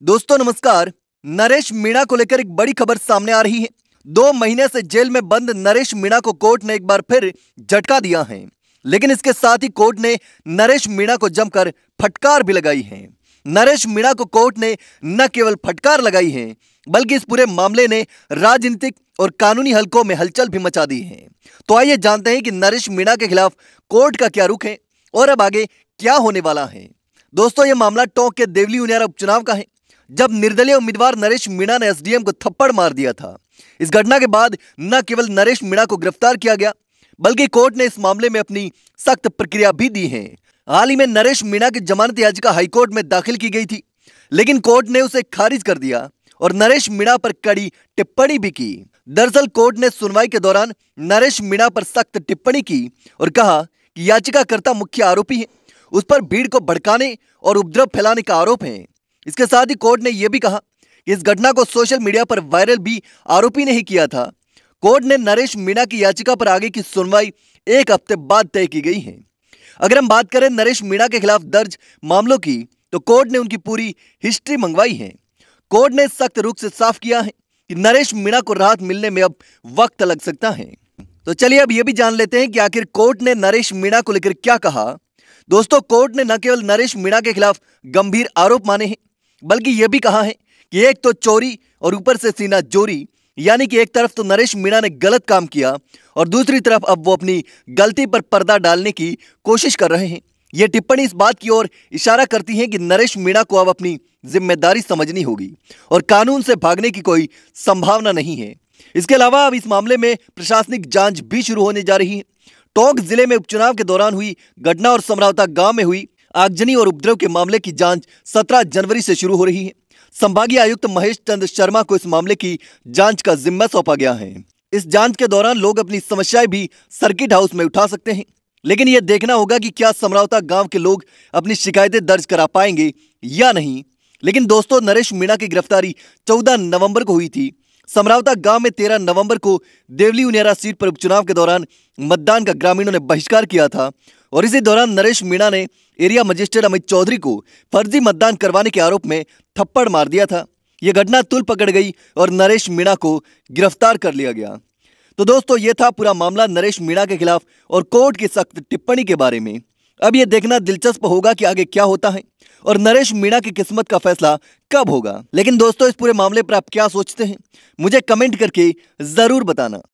दोस्तों नमस्कार। नरेश मीणा को लेकर एक बड़ी खबर सामने आ रही है। 2 महीने से जेल में बंद नरेश मीणा को कोर्ट ने एक बार फिर झटका दिया है। लेकिन इसके साथ ही कोर्ट ने नरेश मीणा को जमकर फटकार भी लगाई है। नरेश मीणा को कोर्ट ने न केवल फटकार लगाई है, बल्कि इस पूरे मामले ने राजनीतिक और कानूनी हलकों में हलचल भी मचा दी है। तो आइए जानते हैं कि नरेश मीणा के खिलाफ कोर्ट का क्या रुख है और अब आगे क्या होने वाला है। दोस्तों, यह मामला टोंक के देवली उनियारा उपचुनाव का है, जब निर्दलीय उम्मीदवार नरेश मीणा ने एसडीएम को थप्पड़ मार दिया था। इस घटना के बाद न केवल नरेश मीणा को गिरफ्तार किया गया, बल्कि कोर्ट ने इस मामले में अपनी सख्त प्रक्रिया भी दी है। हाल ही में नरेश मीणा की जमानत याचिका हाईकोर्ट में दाखिल की गई थी, लेकिन कोर्ट ने उसे खारिज कर दिया और नरेश मीणा पर कड़ी टिप्पणी भी की। दरअसल कोर्ट ने सुनवाई के दौरान नरेश मीणा पर सख्त टिप्पणी की और कहा कि याचिकाकर्ता मुख्य आरोपी है, उस पर भीड़ को भड़काने और उपद्रव फैलाने का आरोप है। इसके साथ ही कोर्ट ने यह भी कहा कि इस घटना को सोशल मीडिया पर वायरल भी आरोपी ने ही किया था। कोर्ट ने नरेश मीणा की याचिका पर आगे की सुनवाई 1 हफ्ते बाद तय की गई है। अगर हम बात करें नरेश मीणा के खिलाफ दर्ज मामलों की, तो कोर्ट ने उनकी पूरी हिस्ट्री मंगवाई है। कोर्ट ने सख्त रुख से साफ किया है कि नरेश मीणा को राहत मिलने में अब वक्त लग सकता है। तो चलिए अब यह भी जान लेते हैं कि आखिर कोर्ट ने नरेश मीणा को लेकर क्या कहा। दोस्तों, कोर्ट ने न केवल नरेश मीणा के खिलाफ गंभीर आरोप माने हैं, बल्कि यह भी कहा है कि एक तो चोरी और ऊपर से सीना जोरी, यानी कि एक तरफ तो नरेश मीणा ने गलत काम किया और दूसरी तरफ अब वो अपनी गलती पर पर्दा डालने की कोशिश कर रहे हैं। यह टिप्पणी इस बात की ओर इशारा करती है कि नरेश मीणा को अब अपनी जिम्मेदारी समझनी होगी और कानून से भागने की कोई संभावना नहीं है। इसके अलावा अब इस मामले में प्रशासनिक जांच भी शुरू होने जा रही है। टोंक जिले में उपचुनाव के दौरान हुई घटना और समरावता गांव में हुई आगजनी और उपद्रव के मामले की जांच 17 जनवरी से शुरू हो रही है। संभागीय आयुक्त महेश चंद्र शर्मा को इस मामले की जांच का जिम्मा सौंपा गया है। इस जांच के दौरान लोग अपनी समस्याएं भी सर्किट हाउस में उठा सकते हैं, लेकिन यह देखना होगा कि क्या समरावता गांव के लोग अपनी शिकायतें दर्ज करा पाएंगे या नहीं। लेकिन दोस्तों, नरेश मीणा की गिरफ्तारी 14 नवंबर को हुई थी। समरावता गांव में 13 नवंबर को देवली उनियारा सीट पर उपचुनाव के दौरान मतदान का ग्रामीणों ने बहिष्कार किया था और इसी दौरान नरेश मीणा ने एरिया मजिस्ट्रेट अमित चौधरी को फर्जी मतदान करवाने के आरोप में थप्पड़ मार दिया था। यह घटना तुल पकड़ गई और नरेश मीणा को गिरफ्तार कर लिया गया। तो दोस्तों, यह था पूरा मामला नरेश मीणा के खिलाफ और कोर्ट की सख्त टिप्पणी के बारे में। अब यह देखना दिलचस्प होगा कि आगे क्या होता है और नरेश मीणा की किस्मत का फैसला कब होगा। लेकिन दोस्तों, इस पूरे मामले पर आप क्या सोचते हैं, मुझे कमेंट करके जरूर बताना।